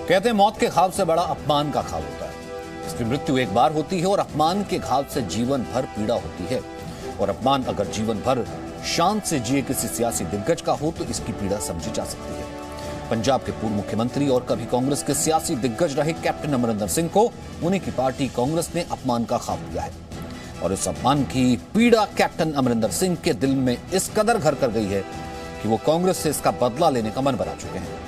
कहते हैं मौत के घाव से बड़ा अपमान का घाव होता है। इसकी मृत्यु एक बार होती है और अपमान के घाव से जीवन भर पीड़ा होती है। और अपमान अगर जीवन भर शांत से जिए किसी सियासी दिग्गज का हो तो इसकी पीड़ा समझी जा सकती है। पंजाब के पूर्व मुख्यमंत्री और कभी कांग्रेस के सियासी दिग्गज रहे कैप्टन अमरिंदर सिंह को उन्हीं की पार्टी कांग्रेस ने अपमान का घाव दिया है। और इस अपमान की पीड़ा कैप्टन अमरिंदर सिंह के दिल में इस कदर घर कर गई है कि वो कांग्रेस से इसका बदला लेने का मन बना चुके हैं।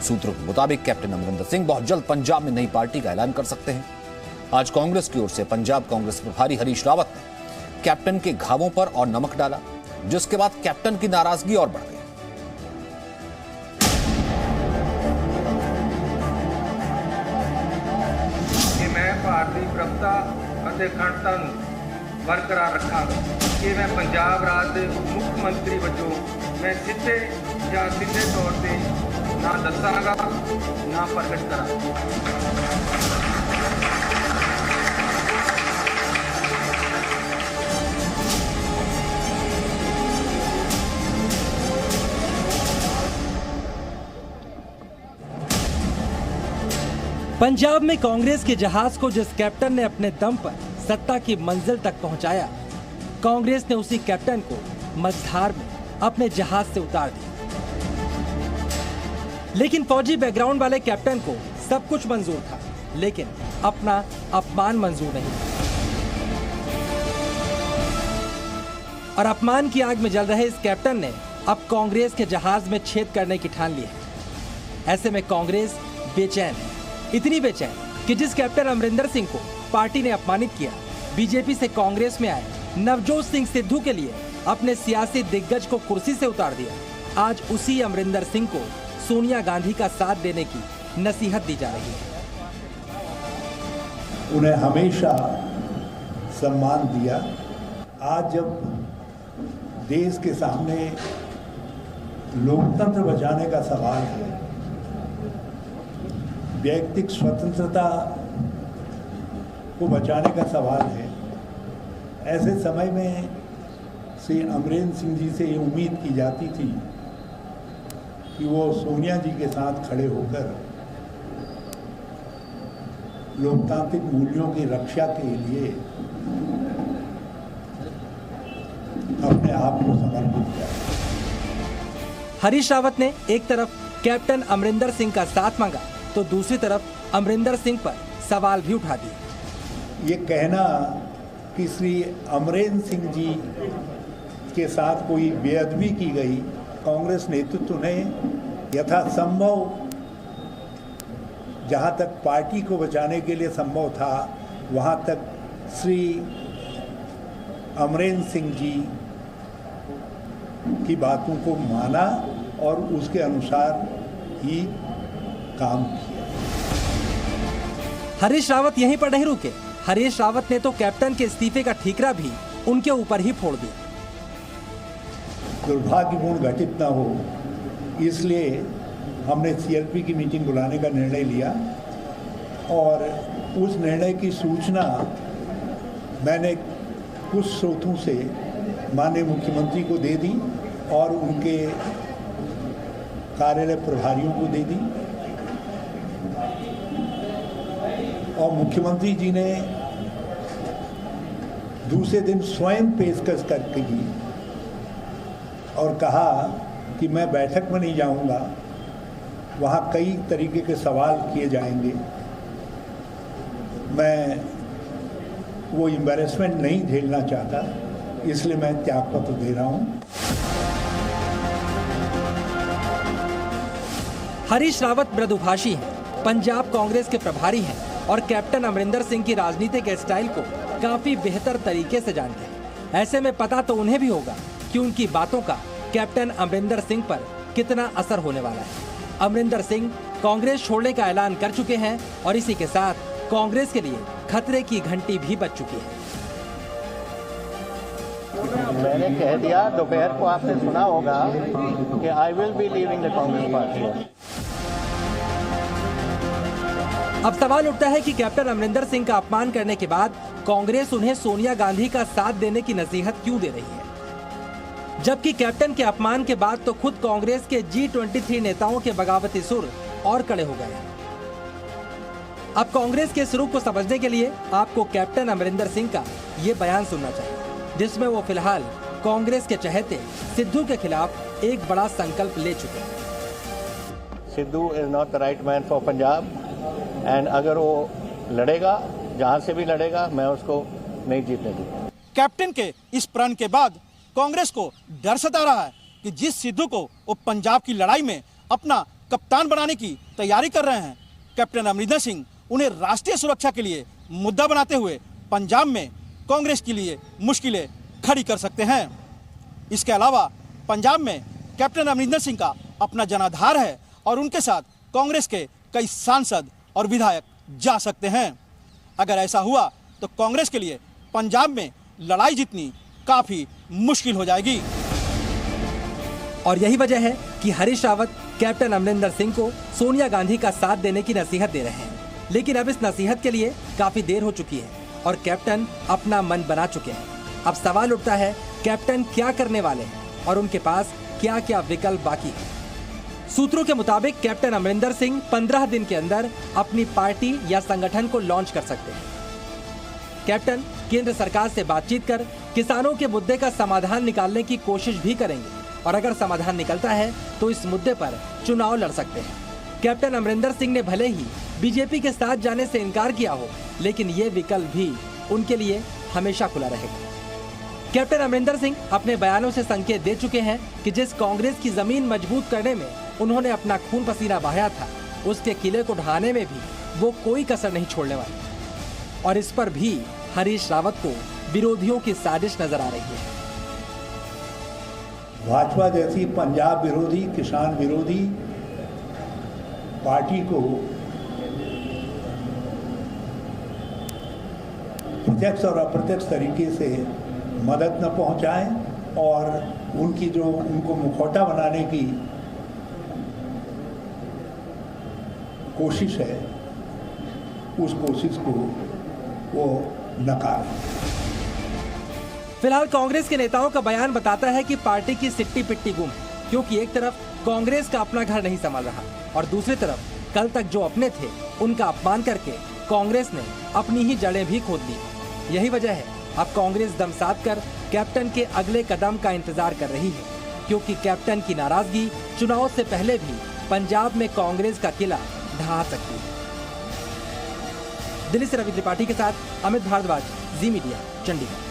सूत्रों के मुताबिक कैप्टन अमरिंदर सिंह बहुत जल्द पंजाब में नई पार्टी का ऐलान कर सकते हैं। आज कांग्रेस की ओर से पंजाब कांग्रेस प्रभारी हरीश रावत ने कैप्टन के घावों पर और नमक डाला, जिसके बाद कैप्टन की नाराजगी और बढ़ गई। कि मैं भारतीय प्रभुता ਅਤੇ ਅਖੰਡਤਾ ਨੂੰ ਬਰਕਰਾਰ ਰੱਖਾਂਗਾ ਕਿ ਮੈਂ ਪੰਜਾਬ ਰਾਜ ਦੇ ਮੁੱਖ ਮੰਤਰੀ ਵਜੋਂ ਮੈਂ ਸਿੱਧੇ ਜਾਂ ਸਿੱਧੇ ਤੌਰ ਤੇ ਨਾ ਦੱਸਾਂਗਾ ਨਾ ਪ੍ਰਗਟ ਕਰਾਂਗਾ। पंजाब में कांग्रेस के जहाज को जिस कैप्टन ने अपने दम पर सत्ता की मंजिल तक पहुंचाया, कांग्रेस ने उसी कैप्टन को मझधार में अपने जहाज से उतार दिया। लेकिन फौजी बैकग्राउंड वाले कैप्टन को सब कुछ मंजूर था, लेकिन अपना अपमान मंजूर नहीं। और अपमान की आग में जल रहे इस कैप्टन ने अब कांग्रेस के जहाज में छेद करने की ठान ली है। ऐसे में कांग्रेस बेचैन है, इतनी बेचैन कि जिस कैप्टन अमरिंदर सिंह को पार्टी ने अपमानित किया, बीजेपी से कांग्रेस में आए नवजोत सिंह सिद्धू के लिए अपने सियासी दिग्गज को कुर्सी से उतार दिया। आज उसी अमरिंदर सिंह को सोनिया गांधी का साथ देने की नसीहत दी जा रही है। उन्हें हमेशा सम्मान दिया। आज जब देश के सामने लोकतंत्र बचाने का सवाल है, व्यक्तिगत स्वतंत्रता को बचाने का सवाल है, ऐसे समय में श्री अमरिंदर सिंह जी से ये उम्मीद की जाती थी कि वो सोनिया जी के साथ खड़े होकर लोकतांत्रिक मूल्यों की रक्षा के लिए अपने आप को समर्पित किया। हरीश रावत ने एक तरफ कैप्टन अमरिंदर सिंह का साथ मांगा तो दूसरी तरफ अमरिंदर सिंह पर सवाल भी उठा दिए। ये कहना कि श्री अमरिंदर सिंह जी के साथ कोई बेअदबी की गई, कांग्रेस नेतृत्व ने यथासंभव जहां तक पार्टी को बचाने के लिए संभव था वहां तक श्री अमरिंदर सिंह जी की बातों को माना और उसके अनुसार ही काम किया। हरीश रावत यहीं पर नहीं रुके। हरीश रावत ने तो कैप्टन के इस्तीफे का ठीकरा भी उनके ऊपर ही फोड़ दिया। दुर्भाग्यपूर्ण घटित न हो, इसलिए हमने सीएलपी की मीटिंग बुलाने का निर्णय लिया और उस निर्णय की सूचना मैंने कुछ स्रोतों से माननीय मुख्यमंत्री को दे दी और उनके कार्यालय प्रभारियों को दे दी। और मुख्यमंत्री जी ने दूसरे दिन स्वयं पेशकश करके की और कहा कि मैं बैठक में नहीं जाऊंगा, वहाँ कई तरीके के सवाल किए जाएंगे, मैं वो एम्बैरेसमेंट नहीं झेलना चाहता, इसलिए मैं त्यागपत्र दे रहा हूँ। हरीश रावत मृदुभाषी हैं, पंजाब कांग्रेस के प्रभारी हैं और कैप्टन अमरिंदर सिंह की राजनीतिक स्टाइल को काफी बेहतर तरीके से जानते हैं। ऐसे में पता तो उन्हें भी होगा कि उनकी बातों का कैप्टन अमरिंदर सिंह पर कितना असर होने वाला है। अमरिंदर सिंह कांग्रेस छोड़ने का ऐलान कर चुके हैं और इसी के साथ कांग्रेस के लिए खतरे की घंटी भी बज चुकी है। मैंने कह दिया, दोपहर को आपने सुना होगा कि I will be leaving the Congress party. अब सवाल उठता है कि कैप्टन अमरिंदर सिंह का अपमान करने के बाद कांग्रेस उन्हें सोनिया गांधी का साथ देने की नसीहत क्यों दे रही है, जबकि कैप्टन के अपमान के बाद तो खुद कांग्रेस के G23 नेताओं के बगावती सुर और कड़े हो गए हैं। अब कांग्रेस के स्वरूप को समझने के लिए आपको कैप्टन अमरिंदर सिंह का ये बयान सुनना चाहिए, जिसमें वो फिलहाल कांग्रेस के चहेते सिद्धू के खिलाफ एक बड़ा संकल्प ले चुके हैं। Sidhu is not the right man for Punjab and अगर वो लड़ेगा, जहां से भी लड़ेगा, मैं उसको नहीं जीतने दूंगा। कैप्टन के इस प्रण के बाद कांग्रेस को डर सता रहा है कि जिस सिद्धू को वो पंजाब की लड़ाई में अपना कप्तान बनाने की तैयारी कर रहे हैं, कैप्टन अमरिंदर सिंह उन्हें राष्ट्रीय सुरक्षा के लिए मुद्दा बनाते हुए पंजाब में कांग्रेस के लिए मुश्किलें खड़ी कर सकते हैं। इसके अलावा पंजाब में कैप्टन अमरिंदर सिंह का अपना जनाधार है और उनके साथ कांग्रेस के कई सांसद और विधायक जा सकते हैं। अगर ऐसा हुआ तो कांग्रेस के लिए पंजाब में लड़ाई जीतनी काफी मुश्किल हो जाएगी। और यही वजह है कि हरीश रावत कैप्टन अमरिंदर सिंह को सोनिया गांधी का साथ देने की नसीहत दे रहे हैं, लेकिन अब इस नसीहत के लिए काफी देर हो चुकी है और कैप्टन अपना मन बना चुके हैं। अब सवाल उठता है, कैप्टन क्या करने वाले हैं और उनके पास क्या क्या विकल्प बाकी है। सूत्रों के मुताबिक कैप्टन अमरिंदर सिंह 15 दिन के अंदर अपनी पार्टी या संगठन को लॉन्च कर सकते हैं। कैप्टन केंद्र सरकार से बातचीत कर किसानों के मुद्दे का समाधान निकालने की कोशिश भी करेंगे और अगर समाधान निकलता है तो इस मुद्दे पर चुनाव लड़ सकते हैं। कैप्टन अमरिंदर सिंह ने भले ही बीजेपी के साथ जाने से इनकार किया हो, लेकिन ये विकल्प भी उनके लिए हमेशा खुला रहेगा। कैप्टन अमरिंदर सिंह अपने बयानों से संकेत दे चुके हैं कि जिस कांग्रेस की जमीन मजबूत करने में उन्होंने अपना खून पसीना बहाया था, उसके किले को ढहाने में भी वो कोई कसर नहीं छोड़ने वाले। और इस पर भी हरीश रावत को विरोधियों की साजिश नजर आ रही है। भाजपा जैसी पंजाब विरोधी, किसान विरोधी पार्टी को प्रत्यक्ष और अप्रत्यक्ष तरीके से मदद न पहुंचाएं और उनकी जो उनको मुखौटा बनाने की कोशिश है, उस कोशिश को वो नकार। फिलहाल कांग्रेस के नेताओं का बयान बताता है कि पार्टी की सिट्टी पिट्टी गुम है, क्योंकि एक तरफ कांग्रेस का अपना घर नहीं संभल रहा और दूसरी तरफ कल तक जो अपने थे उनका अपमान करके कांग्रेस ने अपनी ही जड़ें भी खोद ली। यही वजह है अब कांग्रेस दम साध कर कैप्टन के अगले कदम का इंतजार कर रही है, क्योंकि कैप्टन की नाराजगी चुनाव से पहले भी पंजाब में कांग्रेस का किला ढहा सकती है। दिल्ली से रवि त्रिपाठी के साथ अमित भारद्वाज, जी मीडिया, चंडीगढ़।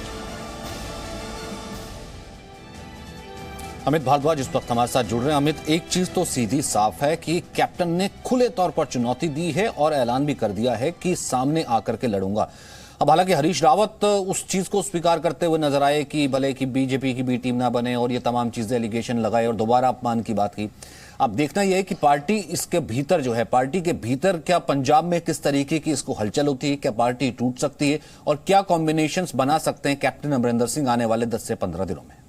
अमित भारद्वाज इस वक्त हमारे साथ जुड़ रहे हैं। अमित, एक चीज तो सीधी साफ है कि कैप्टन ने खुले तौर पर चुनौती दी है और ऐलान भी कर दिया है कि सामने आकर के लड़ूंगा। अब हालांकि हरीश रावत उस चीज को स्वीकार करते हुए नजर आए कि भले कि बीजेपी की बी टीम ना बने और ये तमाम चीजें एलिगेशन लगाए और दोबारा अपमान की बात की। अब देखना यह है कि पार्टी इसके भीतर जो है, पार्टी के भीतर क्या पंजाब में किस तरीके की इसको हलचल होती है, क्या पार्टी टूट सकती है और क्या कॉम्बिनेशंस बना सकते हैं कैप्टन अमरिंदर सिंह आने वाले 10 से 15 दिनों में।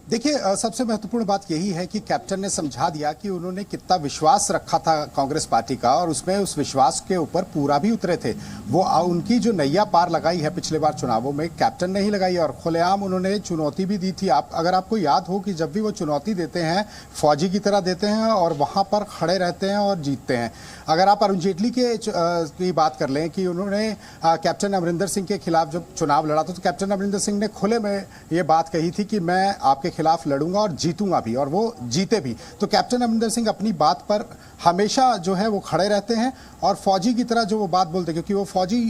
देखिए, सबसे महत्वपूर्ण बात यही है कि कैप्टन ने समझा दिया कि उन्होंने कितना विश्वास रखा था कांग्रेस पार्टी का और उसमें उस विश्वास के ऊपर पूरा भी उतरे थे। वो उनकी जो नैया पार लगाई है पिछले बार चुनावों में कैप्टन ने ही लगाई और खुलेआम उन्होंने चुनौती भी दी थी। अगर आपको याद हो कि जब भी वो चुनौती देते हैं फौजी की तरह देते हैं और वहां पर खड़े रहते हैं और जीतते हैं। अगर आप अरुण जेटली की बात कर लें कि उन्होंने कैप्टन अमरिंदर सिंह के खिलाफ जब चुनाव लड़ा था तो कैप्टन अमरिंदर सिंह ने खुले में ये बात कही थी कि मैं आपके खिलाफ लड़ूंगा और जीतूंगा भी, और वो जीते भी। तो कैप्टन अमरिंदर सिंह अपनी बात पर हमेशा जो है वो खड़े रहते हैं और फौजी की तरह जो वो बात बोलते हैं, क्योंकि वो फौजी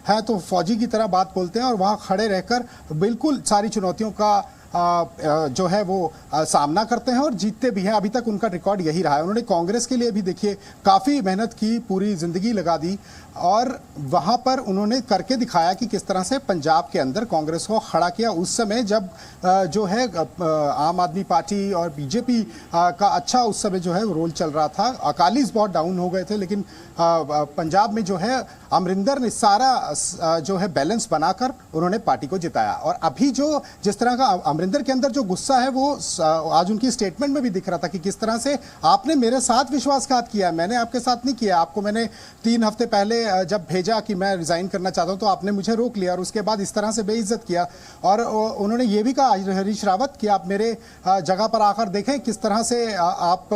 है तो फौजी की तरह बात बोलते हैं और वहां खड़े रहकर बिल्कुल सारी चुनौतियों का जो है वो सामना करते हैं और जीतते भी हैं। अभी तक उनका रिकॉर्ड यही रहा है। उन्होंने कांग्रेस के लिए भी देखिए काफी मेहनत की, पूरी जिंदगी लगा दी और वहां पर उन्होंने करके दिखाया कि किस तरह से पंजाब के अंदर कांग्रेस को खड़ा किया। उस समय जब जो है आम आदमी पार्टी और बीजेपी का अच्छा उस समय जो है रोल चल रहा था, अकालीज बहुत डाउन हो गए थे, लेकिन पंजाब में जो है अमरिंदर ने सारा जो है बैलेंस बनाकर उन्होंने पार्टी को जिताया। और अभी जो जिस तरह का अमरिंदर के अंदर जो गुस्सा है वो आज उनकी स्टेटमेंट में भी दिख रहा था कि किस तरह से आपने मेरे साथ विश्वासघात किया, मैंने आपके साथ नहीं किया। आपको मैंने 3 हफ्ते पहले जब भेजा कि मैं रिजाइन करना चाहता हूं तो आपने मुझे रोक लिया और उसके बाद इस तरह से बेइज्जत किया। और उन्होंने ये भी कहा हरीश रावत कि आप मेरे जगह पर आकर देखें किस तरह से आप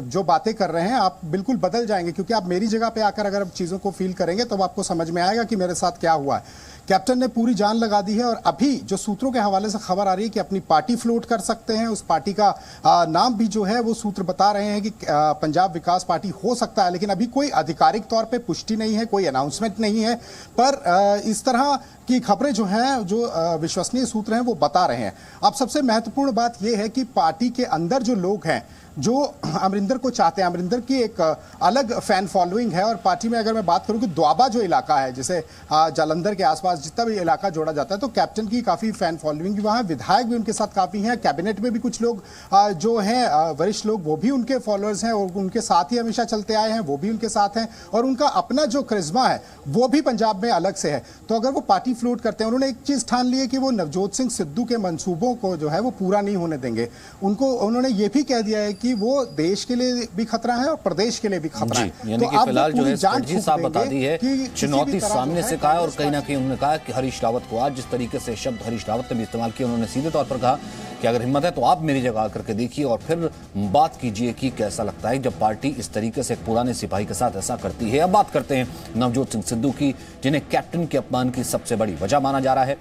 जो बातें कर रहे हैं आप बिल्कुल बदल जाएंगे, क्योंकि आप मेरी जगह पे आकर अगर चीजों को फील करेंगे तो आपको समझ में आएगा कि मेरे साथ क्या हुआ है। कैप्टन ने पूरी जान लगा दी है और अभी जो सूत्रों के हवाले से खबर आ रही है कि अपनी पार्टी फ्लोट कर सकते हैं। उस पार्टी का नाम भी जो है वो सूत्र बता रहे हैं कि पंजाब विकास पार्टी हो सकता है, लेकिन अभी कोई आधिकारिक तौर पे पुष्टि नहीं है, कोई अनाउंसमेंट नहीं है। पर इस तरह की खबरें जो हैं, जो विश्वसनीय सूत्र हैं वो बता रहे हैं। अब सबसे महत्वपूर्ण बात यह है कि पार्टी के अंदर जो लोग हैं जो अमरिंदर को चाहते हैं, अमरिंदर की एक अलग फैन फॉलोइंग है। और पार्टी में अगर मैं बात करूं कि द्वाबा जो इलाका है, जैसे जालंधर के आसपास जितना भी इलाका जोड़ा जाता है, तो कैप्टन की काफ़ी फैन फॉलोइंग भी वहाँ, विधायक भी उनके साथ काफ़ी हैं, कैबिनेट में भी कुछ लोग जो हैं वरिष्ठ लोग वो भी उनके फॉलोअर्स हैं और उनके साथ ही हमेशा चलते आए हैं, वो भी उनके साथ हैं। और उनका अपना जो करिश्मा है वो भी पंजाब में अलग से है। तो अगर वो पार्टी फ्लोट करते हैं, उन्होंने एक चीज़ ठान ली है कि वो नवजोत सिंह सिद्धू के मंसूबों को जो है वो पूरा नहीं होने देंगे। उन्होंने ये भी कह दिया है कि वो देश के लिए भी खतरा है और प्रदेश के लिए भी खतरा है। यानी कि फिलहाल जो है स्ट्रेटजी साफ बता दी है, चुनौती सामने से कहा है। और कहीं ना कहीं उन्होंने कहा कि हरीश रावत को आज जिस तरीके से शब्द हरीश रावत ने भी इस्तेमाल किया, उन्होंने सीधे तौर पर कहा कि अगर हिम्मत है तो आप मेरी जगह आकर के देखिए और फिर बात कीजिए कि कैसा लगता है जब पार्टी इस तरीके से एक पुराने सिपाही के साथ ऐसा करती है। अब बात करते हैं नवजोत सिंह सिद्धू की, जिन्हें कैप्टन के अपमान की सबसे बड़ी वजह माना जा रहा है।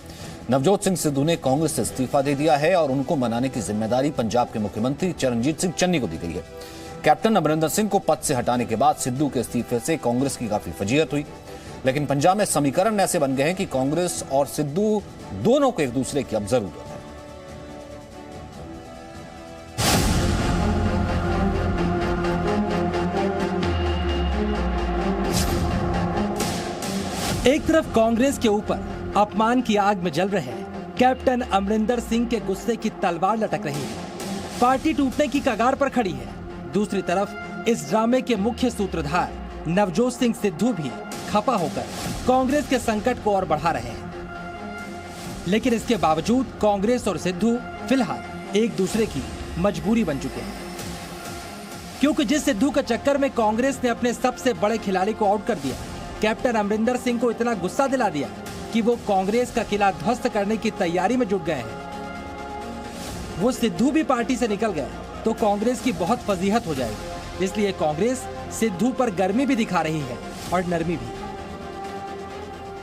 नवजोत सिंह सिद्धू ने कांग्रेस से इस्तीफा दे दिया है और उनको मनाने की जिम्मेदारी पंजाब के मुख्यमंत्री चरणजीत सिंह चन्नी को दी गई है। कैप्टन अमरिंदर सिंह को पद से हटाने के बाद सिद्धू के इस्तीफे से कांग्रेस की काफी फजीहत हुई, लेकिन पंजाब में समीकरण ऐसे बन गए हैं कि कांग्रेस और सिद्धू दोनों को एक दूसरे की अब जरूरत है। एक तरफ कांग्रेस के ऊपर अपमान की आग में जल रहे कैप्टन अमरिंदर सिंह के गुस्से की तलवार लटक रही है, पार्टी टूटने की कगार पर खड़ी है। दूसरी तरफ इस ड्रामे के मुख्य सूत्रधार नवजोत सिंह सिद्धू भी खपा होकर कांग्रेस के संकट को और बढ़ा रहे हैं। लेकिन इसके बावजूद कांग्रेस और सिद्धू फिलहाल एक दूसरे की मजबूरी बन चुके हैं, क्योंकि जिस सिद्धू के चक्कर में कांग्रेस ने अपने सबसे बड़े खिलाड़ी को आउट कर दिया, कैप्टन अमरिंदर सिंह को इतना गुस्सा दिला दिया कि वो कांग्रेस का किला ध्वस्त करने की तैयारी में जुट गए हैं। वो सिद्धू भी पार्टी से निकल गए तो कांग्रेस की बहुत फजीहत हो जाएगी। इसलिए कांग्रेस सिद्धू पर गर्मी भी दिखा रही है और नरमी भी।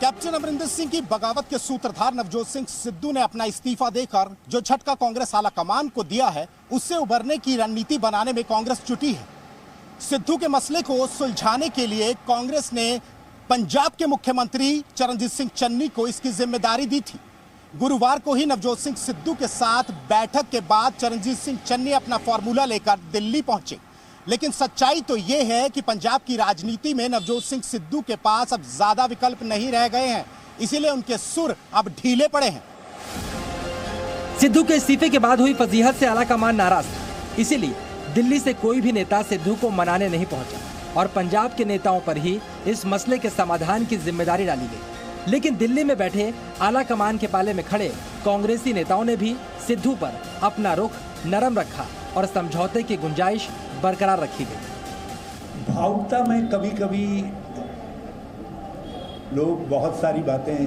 कैप्टन अमरिंदर सिंह की बगावत के सूत्रधार नवजोत सिंह सिद्धू ने अपना इस्तीफा देकर जो झटका कांग्रेस आला कमान को दिया है, उससे उबरने की रणनीति बनाने में कांग्रेस जुटी है। सिद्धू के मसले को सुलझाने के लिए कांग्रेस ने पंजाब के मुख्यमंत्री चरणजीत सिंह चन्नी को इसकी जिम्मेदारी दी थी। गुरुवार को ही नवजोत सिंह सिद्धू के साथ बैठक के बाद चरणजीत सिंह चन्नी अपना फॉर्मूला लेकर दिल्ली पहुंचे। लेकिन सच्चाई तो यह है कि पंजाब की राजनीति में नवजोत सिंह सिद्धू के पास अब ज्यादा विकल्प नहीं रह गए हैं, इसीलिए उनके सुर अब ढीले पड़े हैं। सिद्धू के इस्तीफे के बाद हुई फजीहत से आलाकमान नाराज था, इसीलिए दिल्ली से कोई भी नेता सिद्धू को मनाने नहीं पहुंचा और पंजाब के नेताओं पर ही इस मसले के समाधान की जिम्मेदारी डाली गई। लेकिन दिल्ली में बैठे आला कमान के पाले में खड़े कांग्रेसी नेताओं ने भी सिद्धू पर अपना रुख नरम रखा और समझौते की गुंजाइश बरकरार रखी गई। भावुकता में कभी कभी लोग बहुत सारी बातें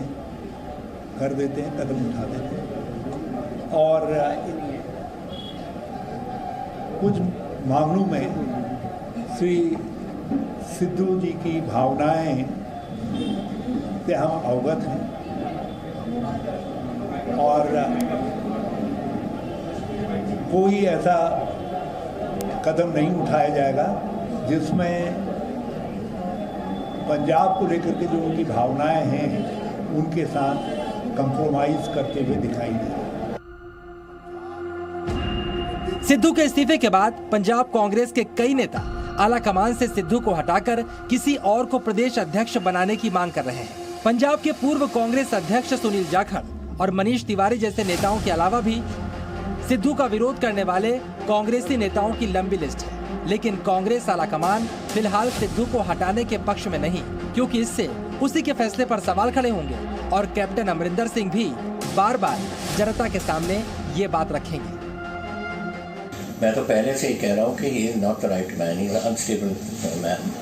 कर देते हैं, कदम उठा देते हैं और कुछ मामलों में श्री सिद्धू जी की भावनाएं से हम अवगत हैं और कोई ऐसा कदम नहीं उठाया जाएगा जिसमें पंजाब को लेकर के जो उनकी भावनाएं हैं उनके साथ कंप्रोमाइज करते हुए दिखाई दे। सिद्धू के इस्तीफे के बाद पंजाब कांग्रेस के कई नेता आला कमान से सिद्धू को हटाकर किसी और को प्रदेश अध्यक्ष बनाने की मांग कर रहे हैं। पंजाब के पूर्व कांग्रेस अध्यक्ष सुनील जाखड़ और मनीष तिवारी जैसे नेताओं के अलावा भी सिद्धू का विरोध करने वाले कांग्रेसी नेताओं की लंबी लिस्ट है। लेकिन कांग्रेस आला कमान फिलहाल सिद्धू को हटाने के पक्ष में नहीं, क्योंकि इससे उसी के फैसले पर सवाल खड़े होंगे और कैप्टन अमरिंदर सिंह भी बार बार जनता के सामने ये बात रखेंगे। मैं तो पहले से ही कह रहा हूँ कि he is not the right man, he is unstable man.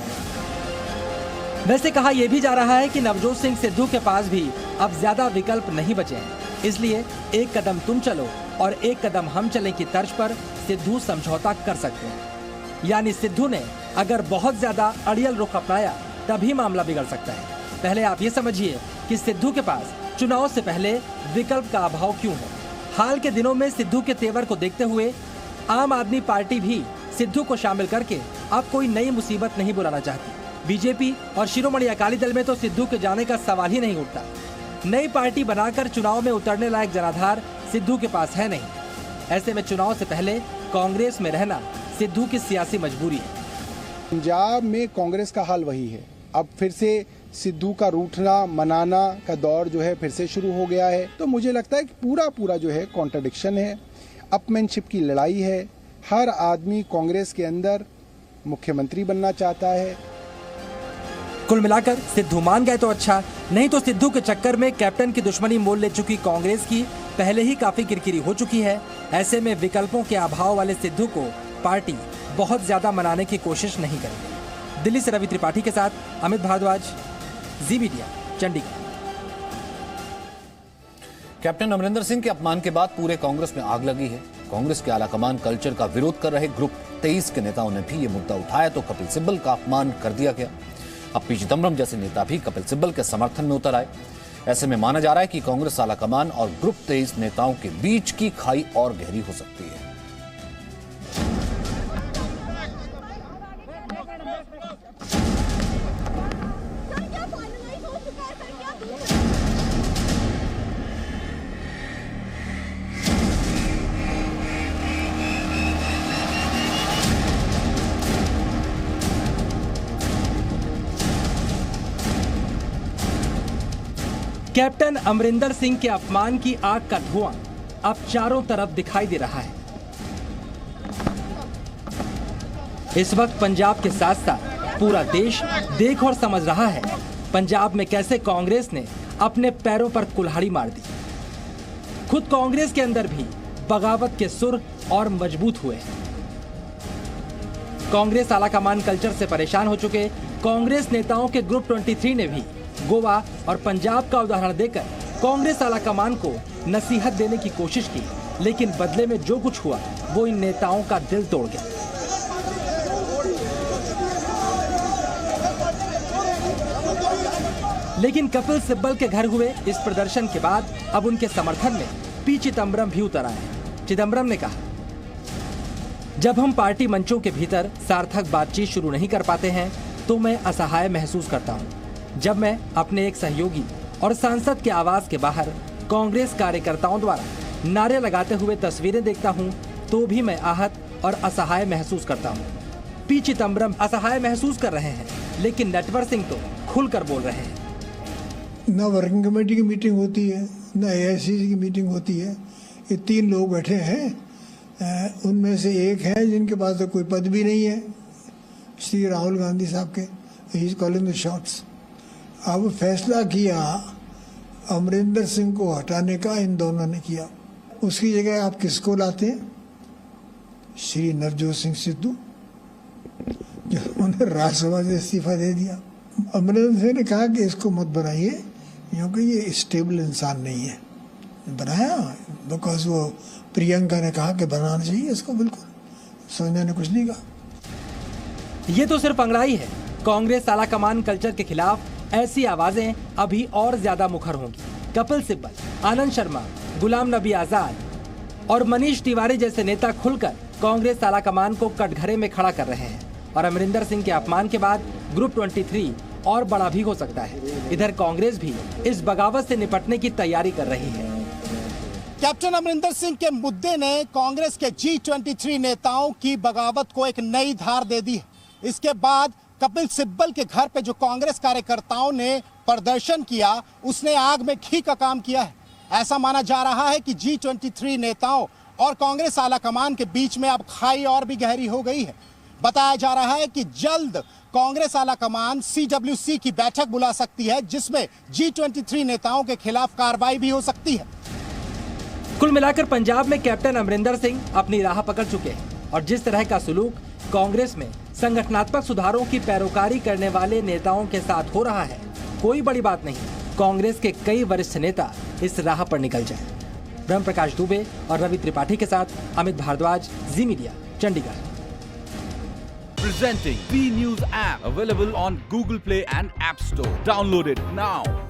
वैसे कहा यह भी जा रहा है कि नवजोत सिंह सिद्धू के पास भी अब ज्यादा विकल्प नहीं बचे हैं, इसलिए एक कदम तुम चलो और एक कदम हम चलें की तर्ज पर सिद्धू समझौता कर सकते हैं। यानी सिद्धू ने अगर बहुत ज्यादा अड़ियल रुख अपनाया तभी मामला बिगड़ सकता है। पहले आप ये समझिए कि सिद्धू के पास चुनाव से पहले विकल्प का अभाव क्यों है। हाल के दिनों में सिद्धू के तेवर को देखते हुए आम आदमी पार्टी भी सिद्धू को शामिल करके अब कोई नई मुसीबत नहीं बुलाना चाहती। बीजेपी और शिरोमणि अकाली दल में तो सिद्धू के जाने का सवाल ही नहीं उठता। नई पार्टी बनाकर चुनाव में उतरने लायक जनाधार सिद्धू के पास है नहीं। ऐसे में चुनाव से पहले कांग्रेस में रहना सिद्धू की सियासी मजबूरी है। पंजाब में कांग्रेस का हाल वही है। अब फिर से सिद्धू का रूठना मनाना का दौर जो है फिर से शुरू हो गया है। तो मुझे लगता है कि पूरा जो है कॉन्ट्रडिक्शन है, अपमैनशिप की लड़ाई है। हर आदमी कांग्रेस के अंदर मुख्यमंत्री बनना चाहता है। कुल मिलाकर सिद्धू मान गए तो अच्छा, नहीं तो सिद्धू के चक्कर में कैप्टन की दुश्मनी मोल ले चुकी कांग्रेस की पहले ही काफी किरकिरी हो चुकी है। ऐसे में विकल्पों के अभाव वाले सिद्धू को पार्टी बहुत ज्यादा मनाने की कोशिश नहीं करेगी। दिल्ली से रवि त्रिपाठी के साथ अमित भारद्वाज, जी मीडिया, चंडीगढ़। कैप्टन अमरिंदर सिंह के अपमान के बाद पूरे कांग्रेस में आग लगी है। कांग्रेस के आलाकमान कल्चर का विरोध कर रहे ग्रुप 23 के नेताओं ने भी ये मुद्दा उठाया तो कपिल सिब्बल का अपमान कर दिया गया। अब पी चिदम्बरम जैसे नेता भी कपिल सिब्बल के समर्थन में उतर आए। ऐसे में माना जा रहा है कि कांग्रेस आलाकमान और ग्रुप 23 नेताओं के बीच की खाई और गहरी हो सकती है। कैप्टन अमरिंदर सिंह के अपमान की आग का धुआं अब चारों तरफ दिखाई दे रहा है। इस वक्त पंजाब के साथ साथ पूरा देश देख और समझ रहा है पंजाब में कैसे कांग्रेस ने अपने पैरों पर कुल्हाड़ी मार दी। खुद कांग्रेस के अंदर भी बगावत के सुर और मजबूत हुए हैं। कांग्रेस आलाकमान कल्चर से परेशान हो चुके कांग्रेस नेताओं के ग्रुप 23 ने भी गोवा और पंजाब का उदाहरण देकर कांग्रेस आलाकमान को नसीहत देने की कोशिश की, लेकिन बदले में जो कुछ हुआ वो इन नेताओं का दिल तोड़ गया। लेकिन कपिल सिब्बल के घर हुए इस प्रदर्शन के बाद अब उनके समर्थन में पी चिदम्बरम भी उतर आए। चिदम्बरम ने कहा, जब हम पार्टी मंचों के भीतर सार्थक बातचीत शुरू नहीं कर पाते हैं तो मैं असहाय महसूस करता हूं। जब मैं अपने एक सहयोगी और सांसद के आवास के बाहर कांग्रेस कार्यकर्ताओं द्वारा नारे लगाते हुए तस्वीरें देखता हूं तो भी मैं आहत और असहाय महसूस करता हूं। पी चिदम्बरम असहाय महसूस कर रहे हैं, लेकिन नटवर सिंह तो खुलकर बोल रहे हैं। न वर्किंग कमेटी की मीटिंग होती है, न AICC की मीटिंग होती है। ये 3 लोग बैठे हैं, उनमें से एक है जिनके पास तो कोई पद भी नहीं है, श्री राहुल गांधी साहब के। He is calling the shots. अब फैसला किया अमरिंदर सिंह को हटाने का इन दोनों ने किया। उसकी जगह आप किसको लाते हैं? श्री नवजोत सिंह सिद्धू, जो उन्होंने राज्यसभा से इस्तीफा दे दिया। अमरिंदर सिंह ने कहा कि इसको मत बनाइए क्योंकि ये स्टेबल इंसान नहीं है। बनाया बिकॉज वो प्रियंका ने कहा कि बनाना चाहिए इसको। बिल्कुल सोनिया ने कुछ नहीं कहा। ये तो सिर्फ अंगड़ाई है। कांग्रेस आलाकमान कल्चर के खिलाफ ऐसी आवाजें अभी और ज्यादा मुखर होंगी। कपिल सिब्बल, आनंद शर्मा, गुलाम नबी आजाद और मनीष तिवारी जैसे नेता खुलकर कांग्रेस आलाकमान को कटघरे में खड़ा कर रहे हैं और अमरिंदर सिंह के अपमान के बाद ग्रुप 23 और बड़ा भी हो सकता है। इधर कांग्रेस भी इस बगावत से निपटने की तैयारी कर रही है। कैप्टन अमरिंदर सिंह के मुद्दे ने कांग्रेस के G23 नेताओं की बगावत को एक नई धार दे दी है। इसके बाद कपिल सिब्बल के घर पे जो कांग्रेस कार्यकर्ताओं ने प्रदर्शन किया, उसने आग में घी का काम किया है। ऐसा माना जा रहा है कि G23 नेताओं और कांग्रेस आलाकमान के बीच में अब खाई और भी गहरी हो गई है। बताया जा रहा है कि जल्द कांग्रेस आलाकमान CWC की बैठक बुला सकती है, जिसमें G23 नेताओं के खिलाफ कार्रवाई भी हो सकती है। कुल मिलाकर पंजाब में कैप्टन अमरिंदर सिंह अपनी राह पकड़ चुके हैं और जिस तरह का सुलूक कांग्रेस में संगठनात्मक सुधारों की पैरोकारी करने वाले नेताओं के साथ हो रहा है, कोई बड़ी बात नहीं। कांग्रेस के कई वरिष्ठ नेता इस राह पर निकल जाएं। ब्रह्म प्रकाश दुबे और रवि त्रिपाठी के साथ Amit Bhardwaj, Zee media, Chandigarh. Presenting B News app, available on Google Play and App Store. Download it now.